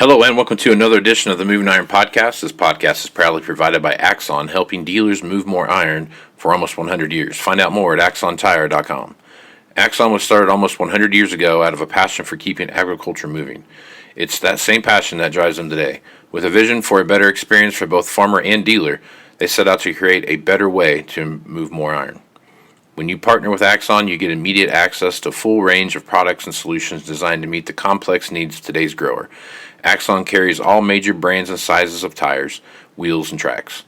Hello and welcome to another edition of the Moving Iron Podcast. This podcast is proudly provided by Axon, helping dealers move more iron for almost 100 years. Find out more at axontire.com. Axon was started almost 100 years ago out of a passion for keeping agriculture moving. It's that same passion that drives them today. With a vision for a better experience for both farmer and dealer, they set out to create a better way to move more iron. When you partner with Axon, you get immediate access to a full range of products and solutions designed to meet the complex needs of today's grower. Axon carries all major brands and sizes of tires, wheels, and tracks.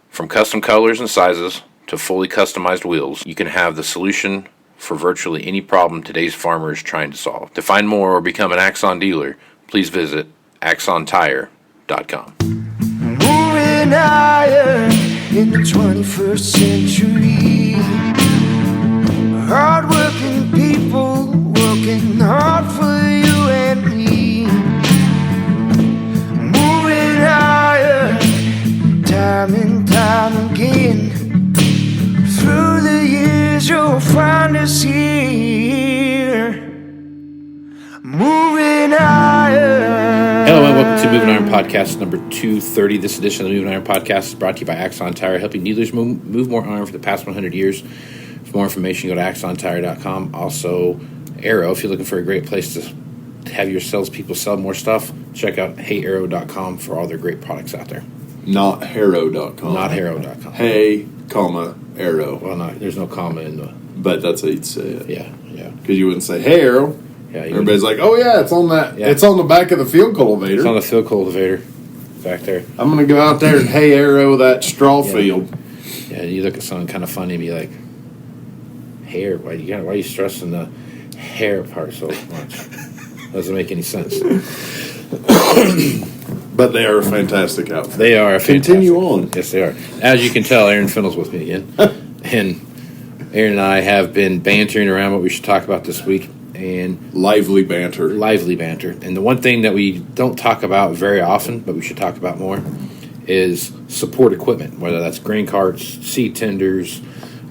From custom colors and sizes to fully customized wheels, you can have the solution for virtually any problem today's farmer is trying to solve. To find more or become an Axon dealer, please visit axontire.com. Moving iron in the 21st century. Hard-working people working hard for you and me. Moving iron time and time again. Through the years you'll find us here. Moving iron. Hello and welcome to Moving Iron Podcast number 230. This edition of the Moving Iron Podcast is brought to you by Axon Tire, helping dealers move more iron for the past 100 years. For more information, go to axontire.com. Also, Arrow, if you're looking for a great place to have your salespeople sell more stuff, check out heyarrow.com for all their great products out there. Not harrow.com. Not harrow.com. Hey, comma, arrow. Well, no, there's no comma in the... But that's how you'd say it. Yeah. Because you wouldn't say, hey, arrow. Yeah, everybody's like, oh, yeah, it's on that. Yeah. It's on the back of the field cultivator. It's on the field cultivater back there. I'm going to go out there and hey, arrow that straw field. Yeah, you look at something kind of funny and be like, hair, why are you stressing the hair part so much? Doesn't make any sense. But they are a fantastic outfit. They are. Continue on. Yes, they are. As you can tell, Aaron Fennell's with me again. And Aaron and I have been bantering around what we should talk about this week. And lively banter. And the one thing that we don't talk about very often, but we should talk about more, is support equipment, whether that's grain carts, seed tenders,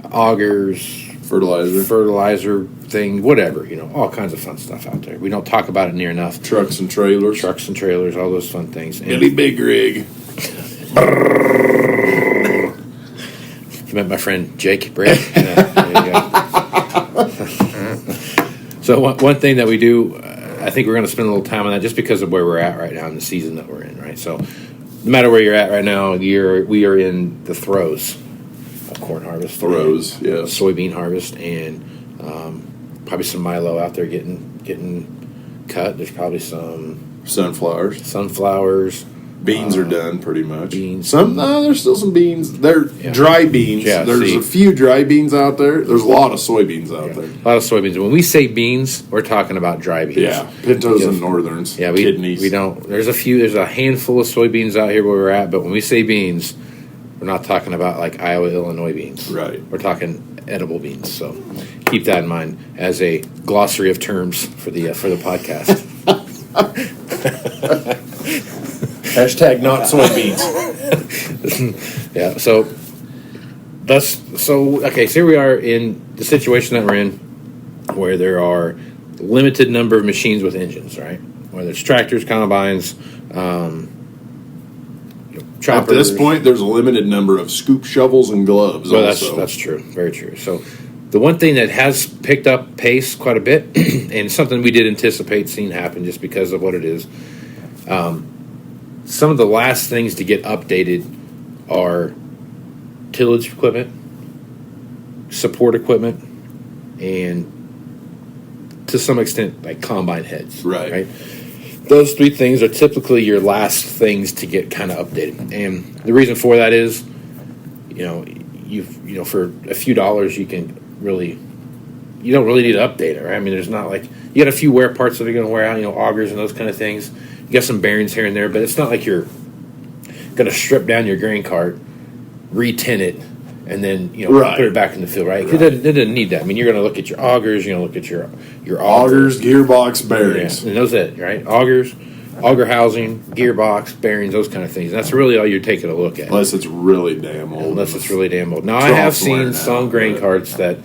augers, fertilizer thing, whatever, all kinds of fun stuff out there. We don't talk about it near enough. Trucks and trailers, all those fun things. Billy Big Rig. You met my friend Jake Brett. There you go. So one thing that we do, I think we're going to spend a little time on that just because of where we're at right now in the season that we're in, right? So no matter where you're at right now, we are in the throes of corn harvest. Throes, yeah. Soybean harvest, and probably some milo out there getting cut. There's probably some sunflowers. Beans are done pretty much. Beans. There's still some beans. They're dry beans. Yeah, there's a few dry beans out there. There's a lot of soybeans out there. A lot of soybeans. When we say beans, we're talking about dry beans. Yeah, pintos and northerns. Yeah, kidneys. We don't. There's a handful of soybeans out here where we're at, but when we say beans, we're not talking about like Iowa, Illinois beans. Right. We're talking edible beans. So keep that in mind as a glossary of terms for the podcast. Hashtag not soybeans. Yeah. So here we are in the situation that we're in, where there are limited number of machines with engines, right? Whether it's tractors, combines, choppers. At this point, there's a limited number of scoop shovels and gloves. Well, that's true. Very true. So the one thing that has picked up pace quite a bit, and something we did anticipate seeing happen just because of what it is, some of the last things to get updated are tillage equipment, support equipment, and to some extent, like combine heads. Right? Those three things are typically your last things to get kind of updated. And the reason for that is, for a few dollars, you don't really need to update it, right? I mean, there's not like, you got a few wear parts that are going to wear out, augers and those kind of things. You got some bearings here and there, but it's not like you're going to strip down your grain cart, re-tin it, and then put it back in the field, right? It doesn't need that. I mean, you're going to look at your augers, you're going to look at your augers, gearbox, bearings, and those it, right? Augers, auger housing, gearbox, bearings, those kind of things. And that's really all you're taking a look at. Unless it's really damn old. Now, I have seen some grain carts that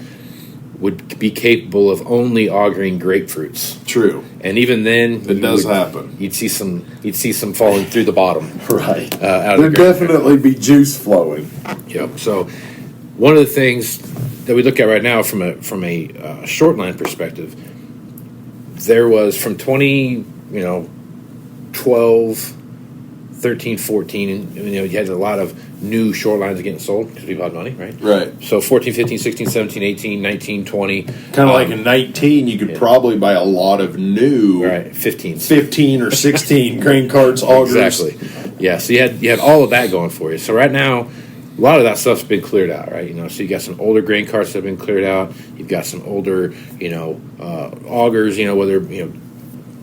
would be capable of only augering grapefruits. True. And even then, It does happen. You'd see some falling through the bottom. Right. Out of There'd the definitely be juice flowing. Yep. So one of the things that we look at right now from a short line perspective, there was from 12, 13, 14, and you had a lot of new short lines getting sold because people had money, right? Right. So 14, 15, 16, 17, 18, 19, 20. Kind of like in 19, you could probably buy a lot of new. Right, 15 or 16 grain carts, augers. Exactly. Yeah, so you had all of that going for you. So right now, a lot of that stuff's been cleared out, right? So you got some older grain carts that have been cleared out. You've got some older, augers, whether,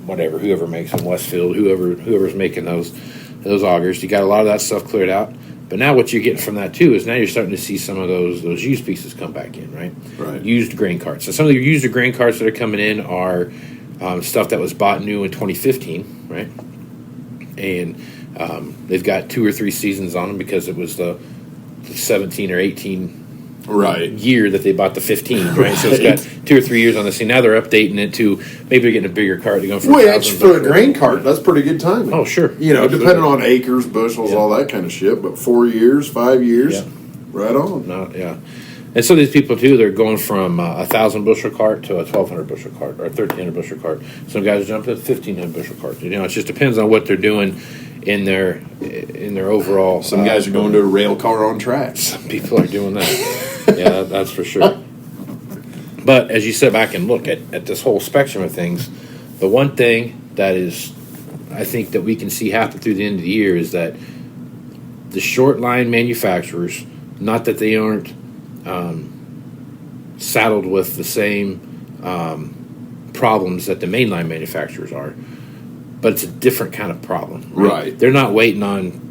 whatever, whoever makes them, Westfield, whoever's making those augers. You got a lot of that stuff cleared out. But now what you're getting from that, too, is now you're starting to see some of those used pieces come back in, right? Right. Used grain carts. So some of the used grain carts that are coming in are stuff that was bought new in 2015, right? And they've got 2 or 3 seasons on them because it was the 17 or 18 year that they bought the 15, right? So it's got 2 or 3 years on this thing. Now they're updating it to maybe they're getting a bigger cart. They're going for Which, for a grain cart, that's pretty good timing. Oh, sure. Depending on acres, bushels, all that kind of shit. But 4 years, 5 years, right on. And some of these people, too, they're going from a 1,000 bushel cart to a 1,200 bushel cart or a 1,300 bushel cart. Some guys jump to a 1,500 bushel cart. It just depends on what they're doing in their overall. Some guys are going to a rail car on tracks. Some people are doing that. Yeah, that's for sure. But as you sit back and look at this whole spectrum of things, the one thing that is, I think, that we can see happen through the end of the year is that the short line manufacturers, not that they aren't saddled with the same problems that the mainline manufacturers are, but it's a different kind of problem. Right. They're not waiting on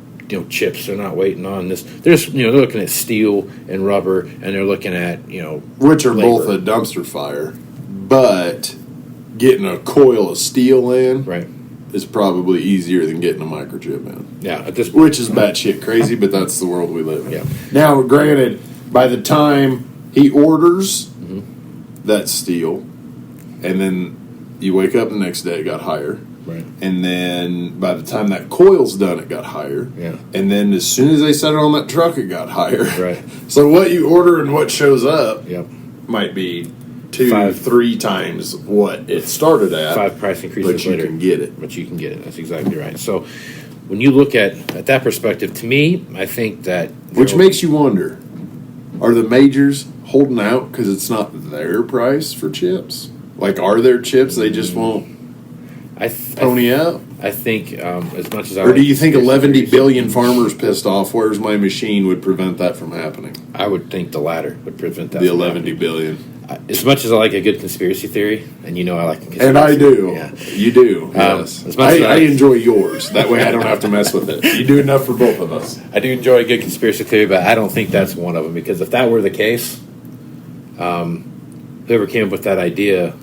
chips. They're not waiting on this. They're just, they're looking at steel and rubber, and they're looking at which are labor. both a dumpster fire, but getting a coil of steel in is probably easier than getting a microchip in. Yeah, at this which is batshit crazy, but that's the world we live in. Yeah. Now, granted, by the time he orders that steel, and then you wake up the next day, it got higher. Right. And then by the time that coil's done, it got higher. Yeah. And then as soon as they set it on that truck, it got higher. Right. So what you order and what shows up might be 2-3 times what it started at. 5 price increases but you later. can get it. But you can get it. That's exactly right. So when you look at that perspective, to me, I think that... Which makes you wonder, are the majors holding out because it's not their price for chips? Like, are there chips they just won't pony up? I think as much as I... Or do you think 11 billion farmers pissed off, where's my machine, would prevent that from happening? I would think the latter would prevent that The from 11 happening. billion. As much as I like a good conspiracy theory, and I like a conspiracy And I do. theory. Yeah. You do, yes. As much as I enjoy yours. That way I don't have to mess with it. You do enough for both of us. I do enjoy a good conspiracy theory, but I don't think that's one of them, because if that were the case, whoever came up with that idea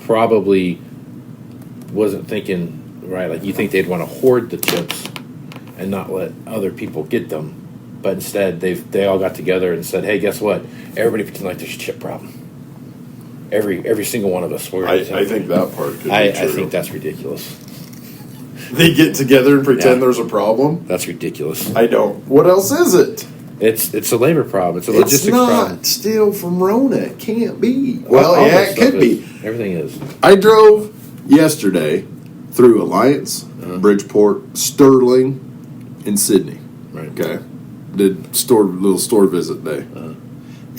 probably wasn't thinking right. Like, you think they'd want to hoard the chips and not let other people get them, but instead they all got together and said, "Hey, guess what? Everybody pretend like there's a chip problem. Every single one of us." I think that part could be true. I think that's ridiculous. They get together and pretend there's a problem? That's ridiculous. I don't. What else is it? It's a labor problem. It's a logistics problem. It's not steel from Rona. It can't be. Well, All yeah, that it stuff could be. Everything is. I drove yesterday through Alliance, Bridgeport, Sterling, and Sydney. Right. Okay. Did little store visit day.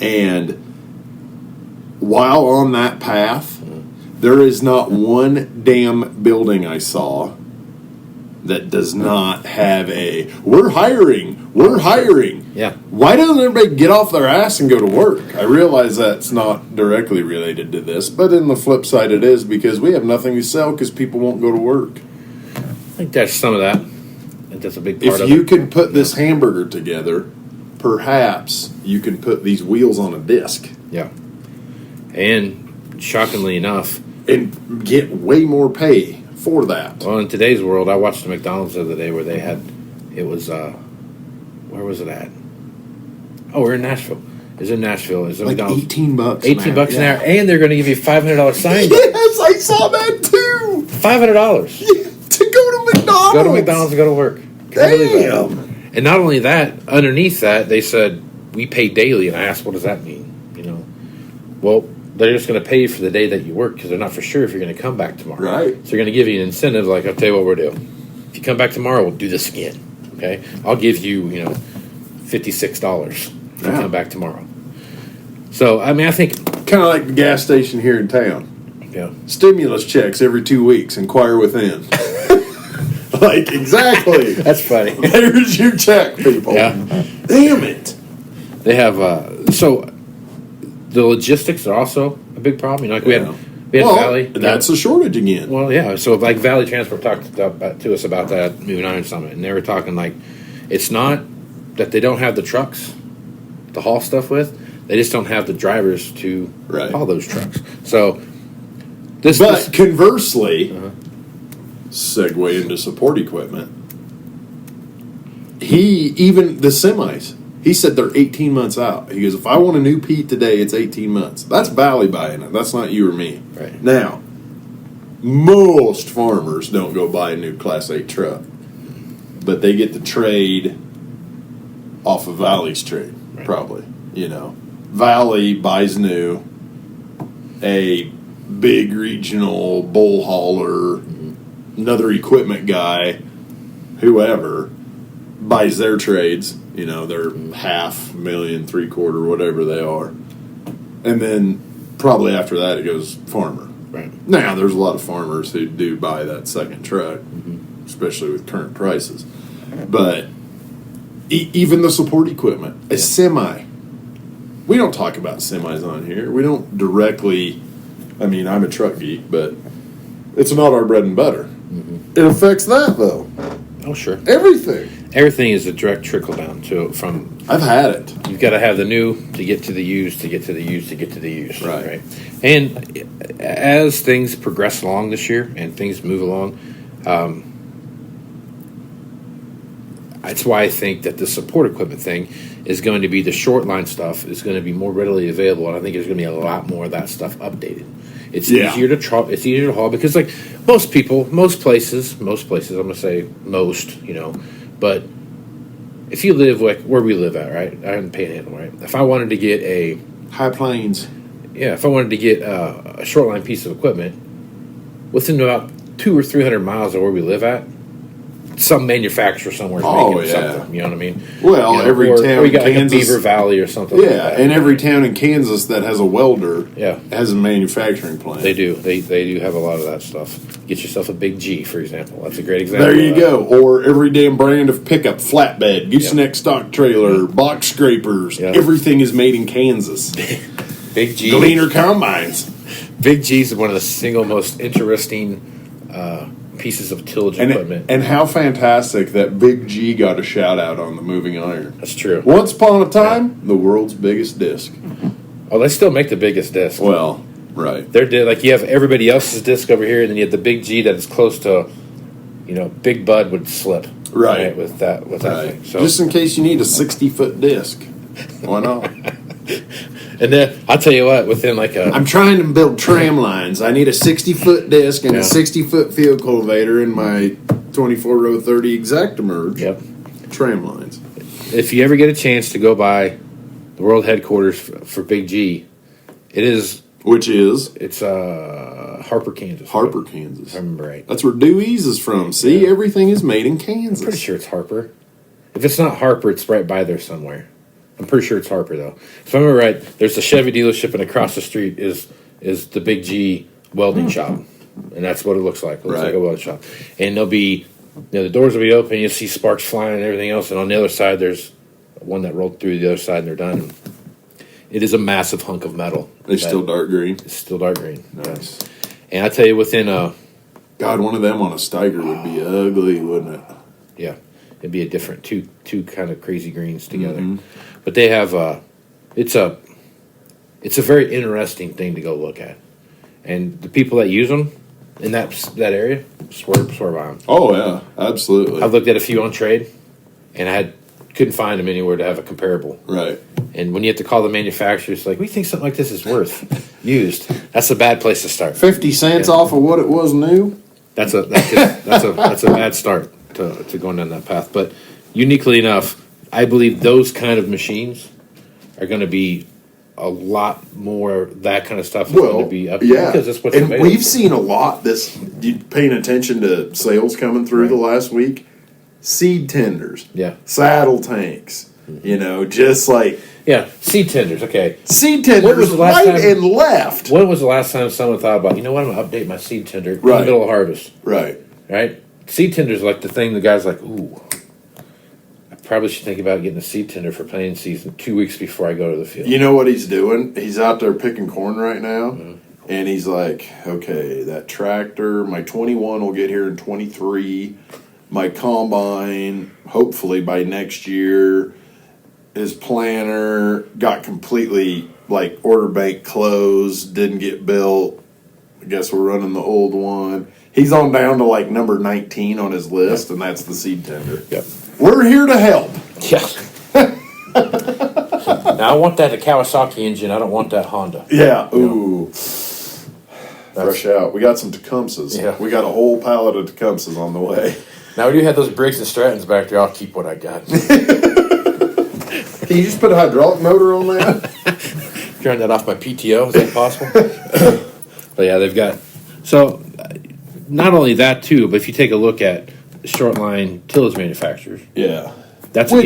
And while on that path, there is not one damn building I saw that does not have a we're hiring. Yeah. Why doesn't everybody get off their ass and go to work? I realize that's not directly related to this, but in the flip side it is, because we have nothing to sell because people won't go to work. I think that's some of that. I think that's a big part If of you it. could put this hamburger together, perhaps you can put these wheels on a disc Yeah. And shockingly enough, and get way more pay for that. well, in today's world, I watched the McDonald's the other day where it was, where was it at? Oh, we're in Nashville. It's in Nashville. It's in like McDonald's. $18. $18 an hour, and they're going to give you $500 sign. Yes, I saw that too. $500 To go to McDonald's. go to McDonald's and go to work. Can you believe that? Damn. And not only that, underneath that, they said we pay daily, and I asked, what does that mean? Well, they're just going to pay you for the day that you work because they're not for sure if you're going to come back tomorrow. Right. So they're going to give you an incentive, like, I'll tell you what we'll do. If you come back tomorrow, we'll do this again. Okay? I'll give you, $56 if you come back tomorrow. So, I mean, I think... Kind of like the gas station here in town. Yeah. Stimulus checks every 2 weeks. Inquire within. Like, exactly. That's funny. There's your check, people. Yeah. Damn it. They have... So, the logistics are also a big problem. We had Valley. That's a shortage again. Well, yeah. So, like, Valley Transport talked to us about that Moving Iron Summit, and they were talking, like, it's not that they don't have the trucks to haul stuff with. They just don't have the drivers to haul those trucks. So, conversely, segue into support equipment. Even the semis, he said they're 18 months out. He goes, if I want a new Pete today, it's 18 months. That's Valley buying it. That's not you or me. Right. Now, most farmers don't go buy a new Class 8 truck, but they get the trade off of Valley's trade, probably. Valley buys new, a big regional bull hauler, another equipment guy, whoever, buys their trades. They're $500,000, $750,000, whatever they are. And then probably after that it goes farmer. Right. Now, there's a lot of farmers who do buy that second truck, especially with current prices. But even the support equipment, a semi. We don't talk about semis on here. We don't directly, I'm a truck geek, but it's not our bread and butter. It affects that, though. Oh, sure. Everything. Everything is a direct trickle down from. I've had it. You've got to have the new to get to the used, to get to the used, to get to the used. Right. And as things progress along this year and things move along, that's why I think that the support equipment thing is going to be the short line stuff is going to be more readily available, and I think there's going to be a lot more of that stuff updated. It's easier to it's easier to haul because, like, most places, I'm going to say most, but if you live like where we live at, right? I'm in Panhandle, right? If I wanted to get a High Plains, if I wanted to get a short line piece of equipment within about 200 or 300 miles of where we live at, some manufacturer somewhere is making something. You know what I mean? Well, every town or you got in Kansas, like a Beaver Valley or something. Yeah, like that. and every town in Kansas that has a welder, has a manufacturing plant. They do. They do have a lot of that stuff. Get yourself a Big G, for example. That's a great example. There you go. Or every damn brand of pickup, flatbed, gooseneck stock trailer, box scrapers. Everything is made in Kansas. Big G. Gleaner combines. Big G is one of the single most interesting pieces of tillage equipment. And how fantastic that Big G got a shout out on the Moving Iron. That's true. Once upon a time, the world's biggest disc. Oh, they still make the biggest disc. Well, right. They're like you have everybody else's disc over here, and then you have the Big G that is close to, Big Bud would slip. Right. With that thing. So, just in case you need a 60-foot disc. Why not? And then I'll tell you what, within like I'm trying to build tram lines. I need a 60-foot disc and a 60-foot field cultivator in my 24-row 30 Exactamerge. Yep. Tram lines. If you ever get a chance to go by the world headquarters for Big G, it is. Which is? It's Harper, Kansas. Harper, Kansas. If I remember right. That's where Dewey's is from. See, everything is made in Kansas. I'm pretty sure it's Harper. If it's not Harper, it's right by there somewhere. I'm pretty sure it's Harper, though. If I remember right, there's a Chevy dealership, and across the street is the Big G welding shop. And that's what it looks like. It looks like a welding shop. And there'll be, the doors will be open, you'll see sparks flying and everything else, and on the other side, there's one that rolled through the other side, and they're done. It is a massive hunk of metal. It's still dark green? It's still dark green. Nice. And I tell you, within God, one of them on a Steiger would be ugly, wouldn't it? Yeah. It'd be a different two kind of crazy greens together. But they have it's a very interesting thing to go look at, and the people that use them in that area swear by them. Oh yeah, absolutely. I've looked at a few on trade, and I had couldn't find them anywhere to have a comparable. Right. And when you have to call the manufacturer, it's like, we think something like this is worth used. That's a bad place to start. 50 cents off of what it was new? That's a bad start to going down that path. But uniquely enough, I believe those kind of machines are going to be a lot more. That kind of stuff is going to be up there because that's what's available. We've seen a lot. You paying attention to sales coming through the last week? Seed tenders, saddle tanks. Just like seed tenders. Okay, seed tenders and left. When was the last time someone thought about, I'm going to update my seed tender in the middle of harvest? Right. Seed tenders are like the thing the guy's like, ooh, I probably should think about getting a seed tender for planting season 2 weeks before I go to the field. You know what he's doing? He's out there picking corn right now, and he's like, okay, that tractor, my 21 will get here in 23. My combine, hopefully by next year. His planner got completely, order bank closed, didn't get built. I guess we're running the old one. He's on down to, number 19 on his list, and that's the seed tender. Yep. We're here to help. Yeah. Now, I want that Kawasaki engine. I don't want that Honda. Yeah. Ooh. Fresh out. We got some Tecumsehs. Yeah. We got a whole pallet of Tecumsehs on the way. Now, we do have those Briggs and Strattons back there. I'll keep what I got. Can you just put a hydraulic motor on that? Turn that off my PTO. Is that possible? But yeah, they've got... So, not only that, too, but if you take a look at short line tillage manufacturers... Yeah. That's like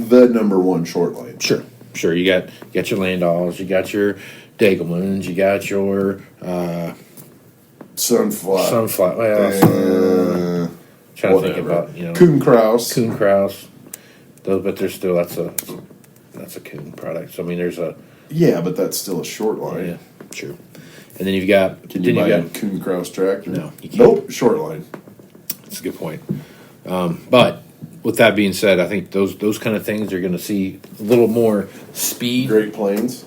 the number one short line. Sure. You got your Landauls, you got your Degelmans, you got your... Sunfly. Well, trying to think about, Kuhn Krause. But there's still that's a Kuhn product. So I mean, there's a but that's still a short line. Yeah, true. And then you've got a Kuhn Krause tractor? No, you can't. Nope, short line. That's a good point. But with that being said, I think those kind of things are going to see a little more speed. Great Plains.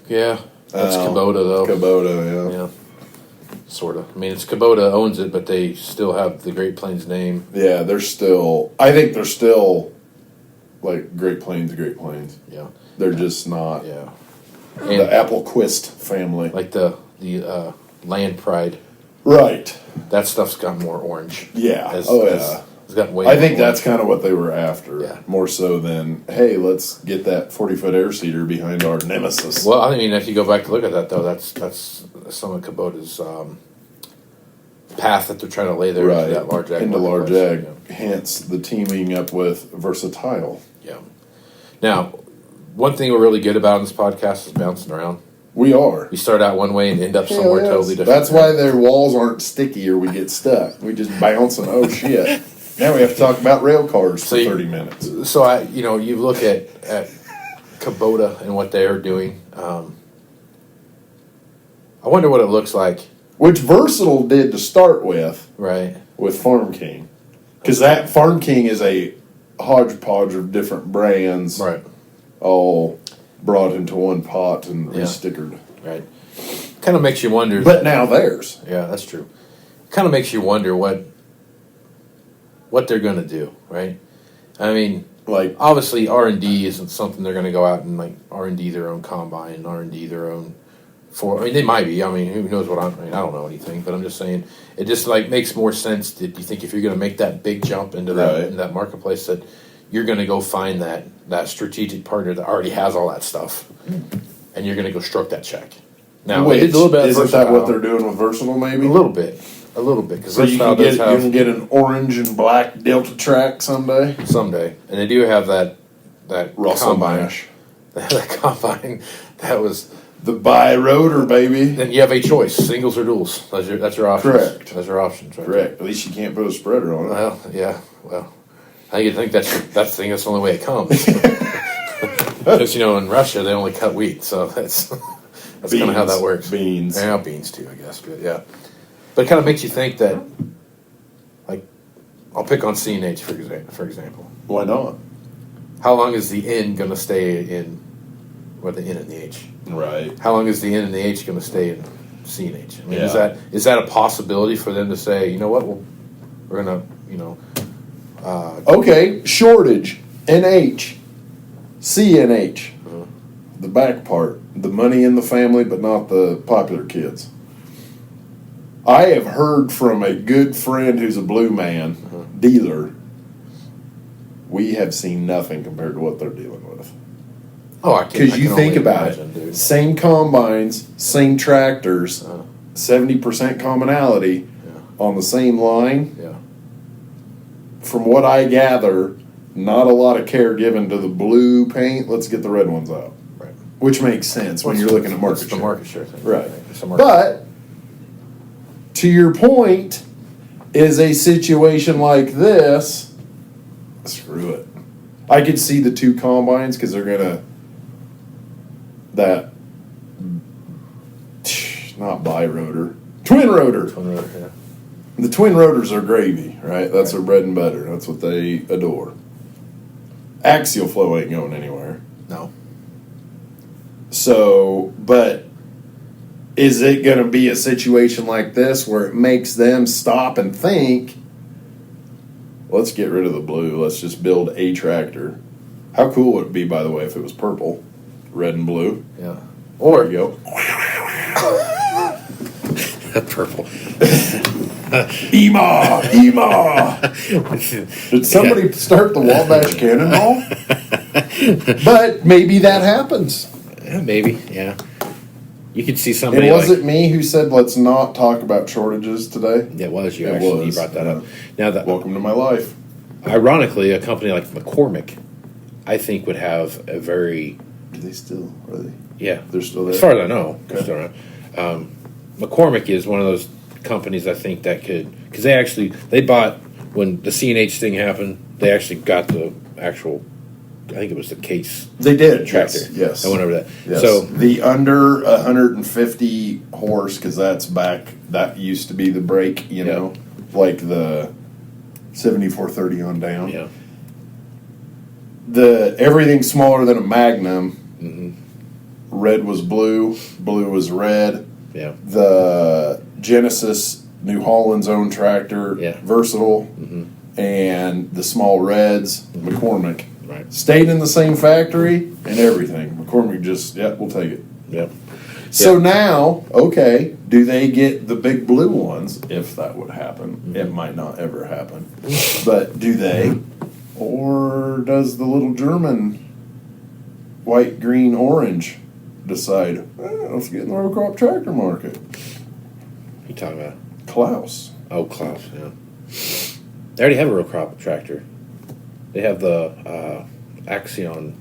Yeah, that's Kubota though. Kubota, yeah. Sort of. I mean, it's Kubota owns it, but they still have the Great Plains name. Yeah, I think they're still Great Plains. Yeah. They're just not the Applequist family. Like the Land Pride. Right. That stuff's got more orange. Yeah. It's gotten way I think more that's kind of what they were after. Yeah. More so than, hey, let's get that 40-foot air seeder behind our nemesis. Well, I mean, if you go back to look at that, though, that's some of Kubota's path that they're trying to lay there into that large ag. Into large ag. Yeah. Hence the teaming up with Versatile. Yeah. Now, one thing we're really good about on this podcast is bouncing around. We are. We start out one way and end up somewhere totally different. That's why their walls aren't sticky or we get stuck. We just bounce and shit. Now we have to talk about rail cars for 30 minutes. So you look at Kubota and what they are doing. I wonder what it looks like. Which Versatile did to start with. Right. With Farm King. Because that Farm King is a hodgepodge of different brands. Right. All brought into one pot and restickered. Right. Kind of makes you wonder. But now theirs. Yeah, that's true. Kind of makes you wonder what they're going to do, right? I mean, obviously R&D isn't something they're going to go out and R&D their own combine, R&D their own they might be. I mean, who knows I don't know anything, but I'm just saying it just makes more sense that you think if you're going to make that big jump into that marketplace that you're going to go find that strategic partner that already has all that stuff, and you're going to go stroke that check. Now, it's a little bit. Isn't that what they're doing with Versatile? Maybe a little bit, because so you can get an orange and black Delta track someday, and they do have that Russell combine. Mash. That combine that was the bi-rotor, baby. Then you have a choice: singles or duals. That's your options. Correct. That's your options. Right Correct. There. At least you can't put a spreader on it. Well, yeah. Well, I think that's the only way it comes. Because in Russia they only cut wheat, so that's kind of how that works. Beans. Yeah, beans too, I guess. But yeah, but it kind of makes you think that, I'll pick on CNH for example. Why not? How long is the N going to stay in? Or the N and the H? Right. How long is the N and the H going to stay in CNH? I mean, is that a possibility for them to say, you know what, we're going to, Okay, shortage, NH, CNH, the back part, the money in the family, but not the popular kids. I have heard from a good friend who's a blue man dealer. We have seen nothing compared to what they're dealing with. Oh, I can. Because you think about it, dude. same combines, same tractors, 70% commonality on the same line. Yeah. From what I gather, not a lot of care given to the blue paint. Let's get the red ones out. Right. Which makes sense when you're looking at market It's share. the market share thing. Right. It's the market But to your point, is a situation like this, screw it. I could see the two combines because they're gonna not bi-rotor, twin rotor. share. Yeah. The twin rotors are gravy, right? That's their bread and butter. That's what they adore. Axial flow ain't going anywhere. No. So, but is it going to be a situation like this where it makes them stop and think, let's get rid of the blue, let's just build a tractor? How cool would it be, by the way, if it was purple, red and blue? Yeah. There you go. Purple. Ema! Did somebody start the Wabash Cannonball? But maybe that happens. Yeah, maybe. Yeah. You could see somebody. And was it me who said let's not talk about shortages today? It was you. It Actually, was, you brought that yeah. up. Now that, Welcome to my life. ironically, a company like McCormick, I think would have a very Are they? yeah. They're still there? As far as I know, they're Okay. still around. McCormick is one of those companies I think that could, because they bought when the CNH thing happened. They actually got the actual. I think it was the case. They did. Tractor. Yes. I went over that. Yes. So the under 150 horse, because that's back. That used to be the brake. You know, like the 7430 on down. yeah. The everything smaller than a Magnum. Mm-hmm. Red was blue. Blue was red. Yeah. The Genesis New Holland's own tractor, Yeah. versatile, Mm-hmm. and the small reds, McCormick, Right. stayed in the same factory and everything. McCormick just, we'll take it. Yep. So now, okay, do they get the big blue ones? If that would happen, it might not ever happen, but do they? Or does the little German white, green, orange decide, let's get in the row crop tractor market? You talking about? Klaus. Oh, Klaus. Yeah. They already have a row crop tractor. They have the Axion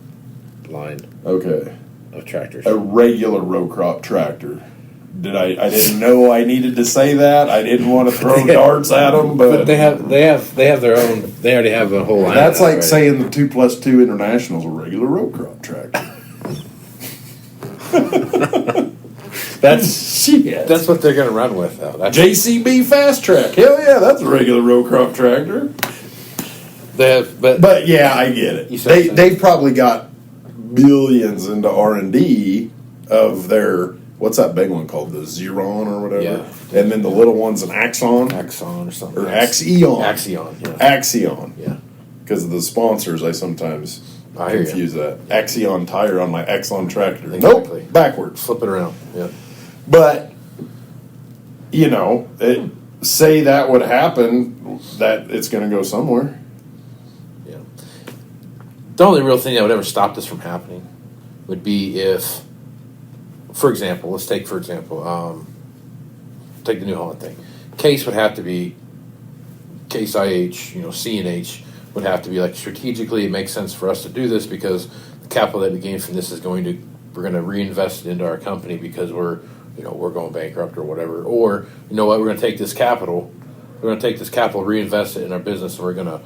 line Okay. of tractors. A regular row crop tractor. I didn't know I needed to say that. I didn't want to throw darts at them, but But they have their own. They already have a whole line. that's of that like already. saying the 2+2 International is a regular row crop tractor. that's Shit. that's what they're going to run with, though. That's, JCB Fast Track. Hell yeah, that's a regular row crop tractor. they have, But yeah, I get it. You said so. They've probably got billions into R&D of their, what's that big one called? The Xeron or whatever? Yeah. And then the little one's an Axon? Axon or something. Or Axion. Axion. Yeah. Axion. Yeah. Because of the sponsors, I sometimes I hear confuse that. Axion tire on my Exxon tractor. Exactly. Nope, backwards. Flip it around. Yeah. But, say that would happen, that it's going to go somewhere. Yeah. The only real thing that would ever stop this from happening would be if, for example, take the New Holland thing. Case would have to be Case IH, CNH would have to be like strategically it makes sense for us to do this because the capital that we gain from this we're going to reinvest it into our company because we're going bankrupt or whatever. Or we're going to take this capital, reinvest it in our business, and we're going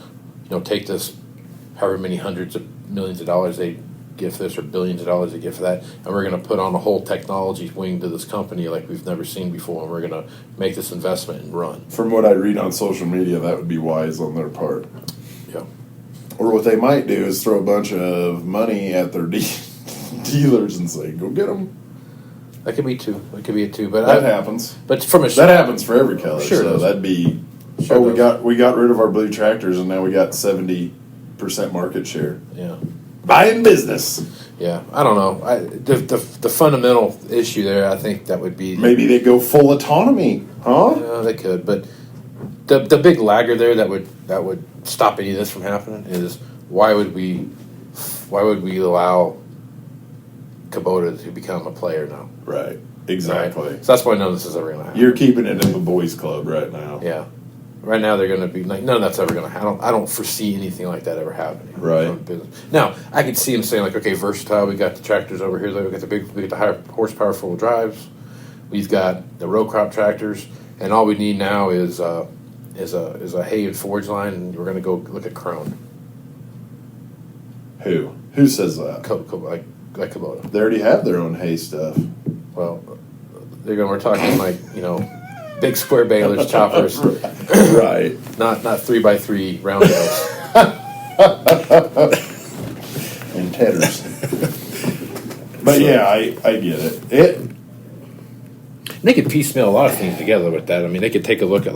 to take this however many hundreds of millions of dollars they give for this or billions of dollars they give for that, and we're going to put on a whole technology wing to this company like we've never seen before, and we're going to make this investment and run. From what I read on social media, that would be wise on their part. Yeah. Or what they might do is throw a bunch of money at their dealers and say, go get them. That could be two. It could be a two, but That happens. But That happens for every color, Sure it so does. that'd be Sure we does. got rid of our blue tractors, and now we got 70% market share. Yeah. Buying business. Yeah, I don't know. The fundamental issue there, I think that would be Maybe they go full autonomy, huh? Yeah, they could, but the big lagger there that would stop any of this from happening is why would we allow Kubota to become a player now? Right. Exactly. Right? So that's why none of this is ever going to happen. You're keeping it in the boys' club right now. Yeah. Right now they're going to be like none of that's ever going to happen. I don't foresee anything like that ever happening. Right. Now I could see them saying like, okay, versatile. We got the tractors over here. We got the higher horsepower 4-wheel drives. We've got the row crop tractors, and all we need now is a hay and forage line, and we're going to go look at Krone. Who says that? Like Kubota. They already have their own hay stuff. Well, we're talking like big square balers, choppers, Right. not 3x3 roundhouse. And tedders. But yeah, I get it. They could piecemeal a lot of things together with that. I mean, they could take a look at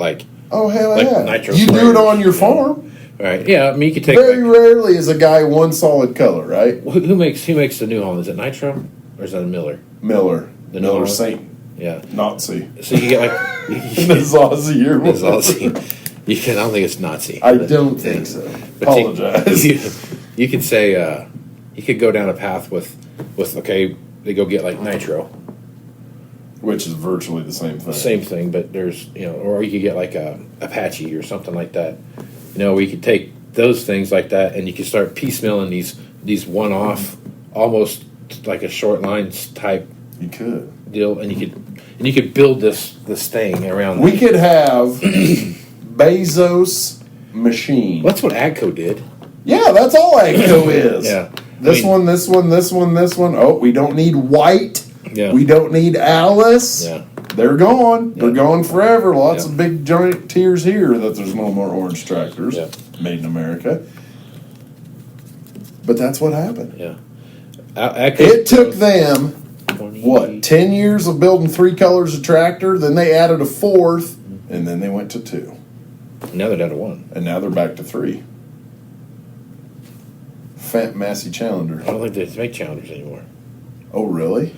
Oh hell like yeah! nitro You do it sprayers, on your farm. right? Yeah, I mean, you could take Very rarely is a guy one solid color, right? who makes the New Holland? Is it Nitro or is that a Miller? Miller, The Miller Nolan? Saint, Yeah. Nazi, So you get Nazi or It's whatever. Aussie. You can. I don't think it's Nazi. I don't think so. But Apologize. You could say you could go down a path with okay, they go get like Nitro, Which is virtually the same thing. same thing, but there's or you could get like a Apache or something like that. Where you could take those things like that, and you could start piecemealing these one-off, almost like a short lines type You could. deal, and you could build this thing around. We could have Bezos machine. Well, that's what Agco did. Yeah, that's all Agco is. Yeah. This one. Oh, we don't need White. Yeah. We don't need Alice. Yeah. They're gone. They're Yeah. gone forever. Lots Yeah. of big giant tears here that there's no more orange tractors Yeah. made in America. But that's what happened. Yeah. Agco, It took them 20 10 years of building 3 colors of tractor, then they added a 4th, and then they went to 2. Now they're down to 1. And now they're back to 3. Fat Massey Challenger. I don't think they make Challengers anymore. Oh, really?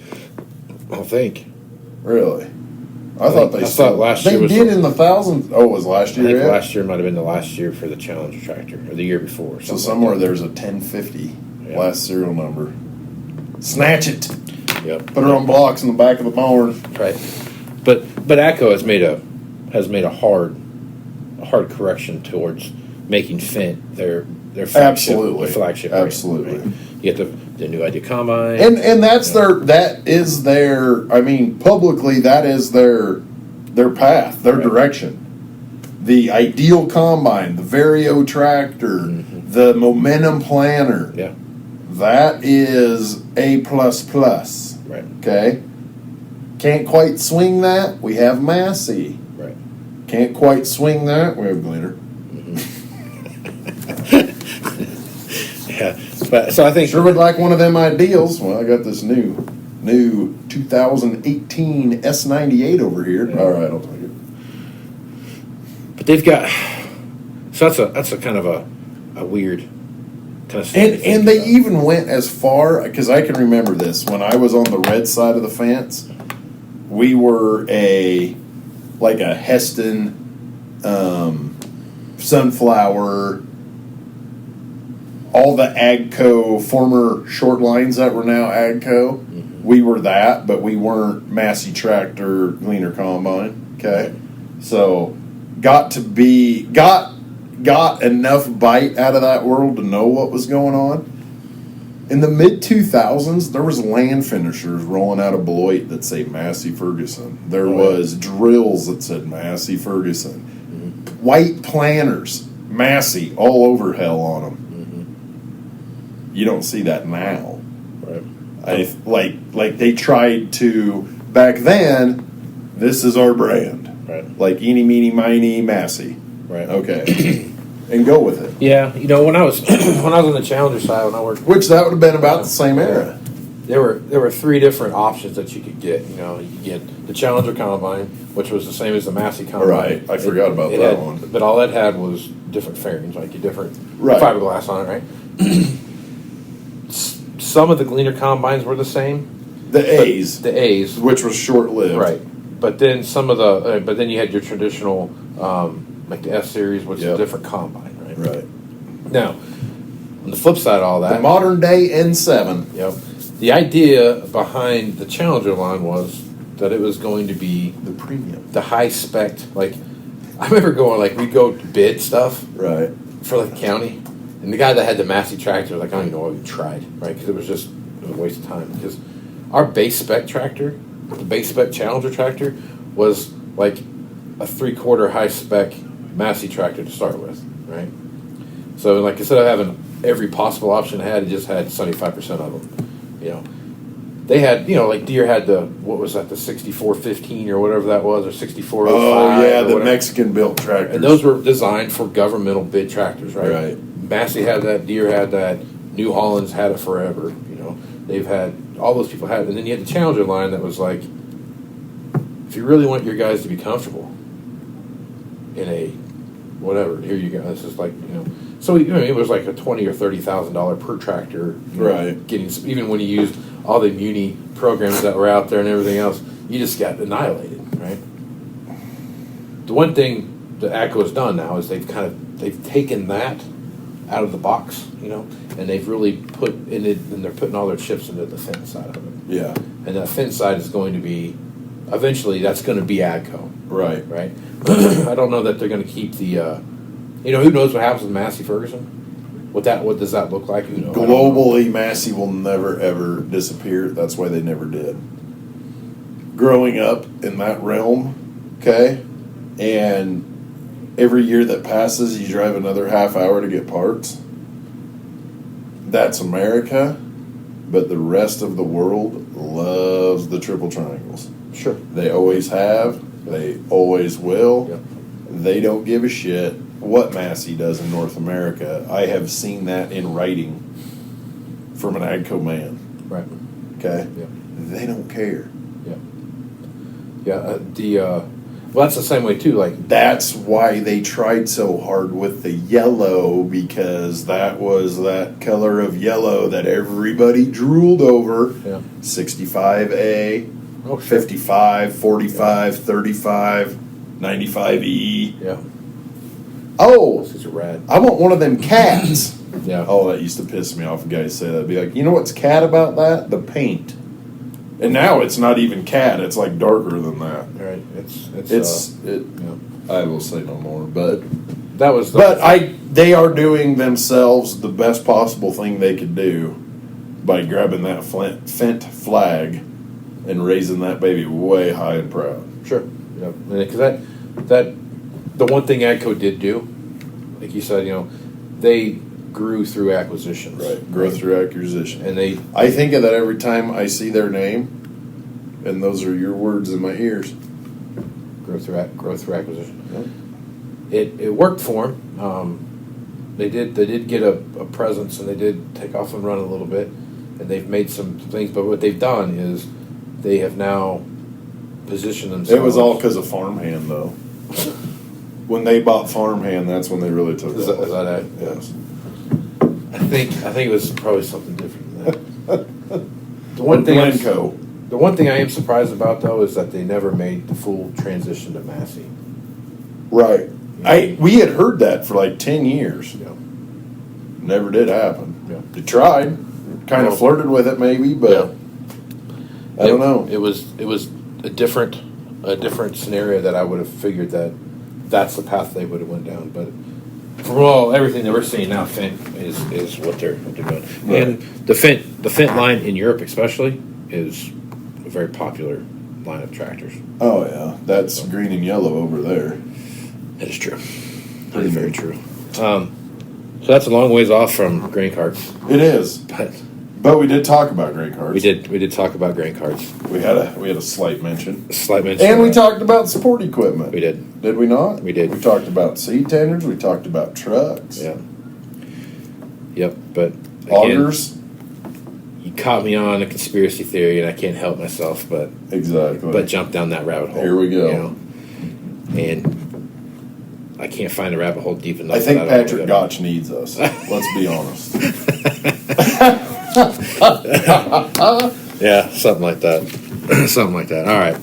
I don't think. Really? I thought they thought last they year was did the- in the thousands. Oh, it was last I year? think yeah? last year might have been the last year for the Challenger tractor, or the year before. So something somewhere like that. there's a 1050 Yeah. last serial number. Snatch it. Yep. Put her on blocks in the back of the barn. Right. But Atco has made a hard correction towards making Fendt their flagship, Absolutely. the flagship brand, Absolutely. right? You get the new idea combine. And that's that is their, I mean, publicly that is their path, their Right. direction. The ideal combine, the Vario tractor, the momentum planner. Yeah. That is A++. Right. Okay? Can't quite swing that, we have Massey. Right. Can't quite swing that, we have Gleaner. Yeah. But so I think Sure would like one of them ideals. Well, I got this new 2018 S98 over here. Yeah. All right, I'll take it. But they've got so that's a kind of a weird kind of And they even went as far, because I can remember this when I was on the red side of the fence. We were a Heston, Sunflower, all the Agco former short lines that were now Agco. We were that, but we weren't Massey Tractor Gleaner Combine. Okay, so got enough bite out of that world to know what was going on. In the mid 2000s, there was land finishers rolling out of Beloit that say Massey Ferguson. There was drills that said Massey Ferguson. White planners, Massey, all over hell on them. You don't see that now. Right. Like they tried to back then. This is our brand. Right. Like eeny meeny miny Massey. Right. Okay. And go with it. Yeah, when I was on the Challenger side when I worked, Which that would have been about the same era. there were three different options that you could get. You know, you could get the Challenger Combine, which was the same as the Massey Combine. Right. I forgot about that had, one. But all it had was different fairings, like a different Right. fiberglass on it, right? Some of the Gleaner Combines were the same. The A's. The A's. Which was short-lived. Right. But then some of the, but then you had your traditional, like the S Series, which is a different combine, right? Right. Now, on the flip side of all that. The modern-day N7. Yep. The idea behind the Challenger line was that it was going to be The premium. the high spec. Like, I remember going, like, we'd go bid stuff Right. for like the county, and the guy that had the Massey tractor, like, I don't even know why we tried, right? Because it was just a waste of time. Because our base spec tractor, the base spec Challenger tractor, was like a 3/4 high spec Massey tractor to start with, right? So, like, instead of having every possible option it had, it just had 75% of them. You know, they had, you know, like Deere had the, what was that, the 6415 or whatever that was, or 6405. Oh, yeah, or the whatever. Mexican-built tractors. And those were designed for governmental bid tractors, right? Right. Massey had that, Deere had that, New Holland's had it forever. You know, they've had, all those people had it. And then you had the Challenger line that was like, if you really want your guys to be comfortable in a whatever, here you go. This is like, you know, so you know, it was like a $20,000 or $30,000 per tractor. You know, Right. Getting, even when you used all the muni programs that were out there and everything else, you just got annihilated, right? The one thing that AGCO has done now is they've taken that out of the box, you know, and they've really put in it, and they're putting all their chips into the Fendt side of it. Yeah. And that Fendt side is going to be, eventually, that's going to be AGCO, Right. right? I don't know that they're going to keep the, you know, who knows what happens with Massey Ferguson? What does that look like? Who knows? I don't know. Globally, Massey will never, ever disappear. That's why they never did. Growing up in that realm, okay, and every year that passes, you drive another half hour to get parts. That's America, but the rest of the world loves the triple triangles. Sure. They always have. They always will. Yep. They don't give a shit what Massey does in North America. I have seen that in writing from an AGCO man. Right. Okay? Yep. They don't care. Yeah. Well, that's the same way too. Like, That's why they tried so hard with the yellow, because that was that color of yellow that everybody drooled over. yeah. 65A, Oh, sure. 55, 45, 35, 95E. Yeah. Oh, These are rad. I want one of them cats. Yeah. Oh, that used to piss me off when guys say that. I'd be like, you know what's cat about that? The paint. And now it's not even cat. It's like darker than that. Right. It's It. yeah. I will say no more, but That was the, but they are doing themselves the best possible thing they could do by grabbing that Fendt flag and raising that baby way high and proud. Sure. Yeah. Because that the one thing AGCO did do, like you said, you know, they grew through acquisitions. Right, growth through acquisition. And they I think of that every time I see their name, and those are your words in my ears. growth through acquisition. It worked for them. They did get a presence, and they did take off and run a little bit, and they've made some things. But what they've done is they have now positioned themselves. It was all because of Farmhand, though. When they bought Farmhand, that's when they really took Is off. that it? Yes. I think it was probably something different than that. The one thing Glencoe. The one thing I am surprised about, though, is that they never made the full transition to Massey. Right. We had heard that for like 10 years. You know, Never did happen. Yeah. They tried. Kind of flirted with it maybe, but I don't know. It was a different scenario that I would have figured that's the path they would have went down. But from everything that we're seeing now, Fendt is what they're doing. Right. And the Fendt line in Europe especially is a very popular line of tractors. Oh, yeah. That's green and yellow over there. That is true. That is very true. So that's a long ways off from grain carts, It is. but we did talk about grain carts. we did talk about grain carts. We had a slight mention. Slight mention. And we talked about support equipment. We did. Did we not? We did. We talked about seed tenders. We talked about trucks. Yeah. Yep. But again, Augers. you caught me on a conspiracy theory, and I can't help myself but jump down that rabbit hole. Here we go. You know? And I can't find a rabbit hole deep enough. I think Patrick Gotch needs us. Let's be honest. Yeah, something like that. Something like that. All right.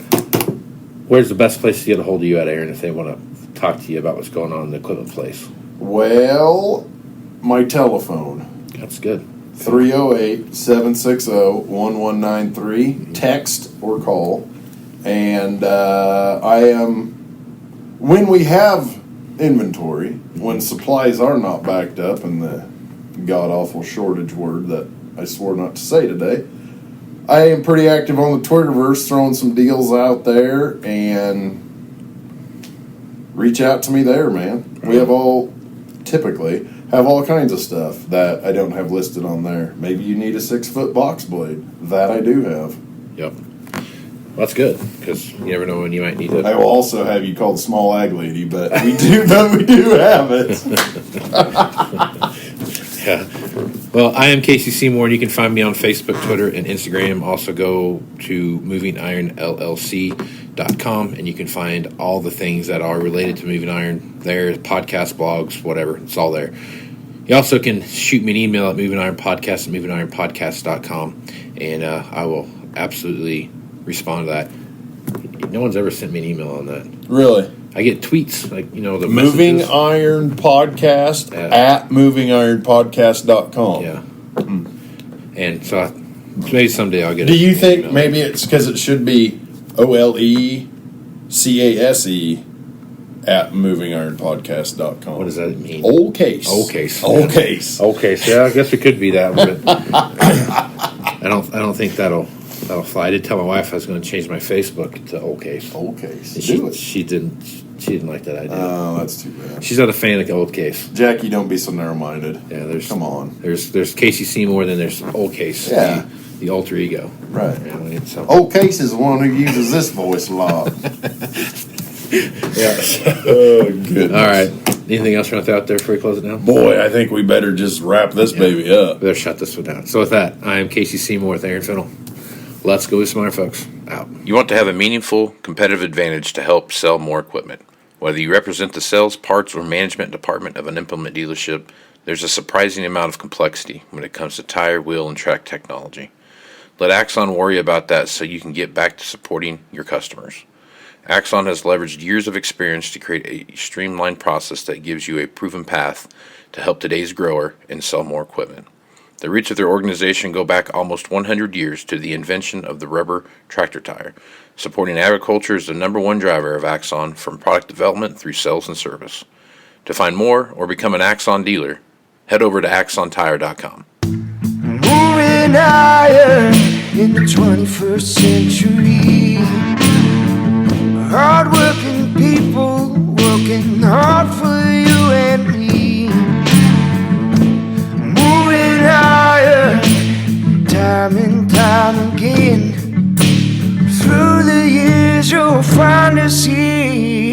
Where's the best place to get a hold of you at, Aaron, if they want to talk to you about what's going on in the equipment place? Well, my telephone. That's good. 308-760-1193. Text or call. And I am, when we have inventory, when supplies are not backed up, and the god-awful shortage word that I swore not to say today, I am pretty active on the Twitterverse, throwing some deals out there, and reach out to me there, man. We typically have all kinds of stuff that I don't have listed on there. Maybe you need a 6-foot box blade. That I do have. Yep. Well, that's good, because you never know when you might need it. I will also have you called Small Ag Lady, but we do have it. Yeah. Well, I am Casey Seymour, and you can find me on Facebook, Twitter, and Instagram. Also go to MovingIronLLC.com, and you can find all the things that are related to Moving Iron there, podcasts, blogs, whatever. It's all there. You also can shoot me an email at MovingIronPodcast at MovingIronPodcast.com, and I will absolutely respond to that. No one's ever sent me an email on that. Really? I get tweets, like, the Moving messages. Iron Podcast at MovingIronPodcast.com. Yeah. And so maybe someday I'll get Do you think email. maybe it's because it should be OLECASE at MovingIronPodcast.com? What does that mean? Old case. Old case. Old case. Okay, so yeah, I guess it could be that, but I don't think that'll fly. I did tell my wife I was going to change my Facebook to Old Case. Old case. And Do it. She didn't like that idea. Oh, that's too bad. She's not a fan of the Old Case. Jackie, don't be so narrow-minded. Yeah, Come on. There's Casey Seymour, then there's Old Case. Yeah. The alter ego. Right. So. Old Case is the one who uses this voice a lot. Yeah. Oh, goodness. All right. Anything else you want to throw out there before we close it down? Boy, I think we better just wrap this baby up. We better shut this one down. So with that, I am Casey Seymour with Aaron Finnell. Let's go with Smart Folks. Out. You want to have a meaningful competitive advantage to help sell more equipment. Whether you represent the sales, parts, or management department of an implement dealership, there's a surprising amount of complexity when it comes to tire, wheel, and track technology. Let Axon worry about that so you can get back to supporting your customers. Axon has leveraged years of experience to create a streamlined process that gives you a proven path to help today's grower and sell more equipment. The roots of their organization go back almost 100 years to the invention of the rubber tractor tire. Supporting agriculture is the number one driver of Axon, from product development through sales and service. To find more or become an Axon dealer, head over to AxonTire.com. Moving iron in the 21st century. Hard-working people working hard for you and me. Moving iron time and time again. Through the years you'll find us here.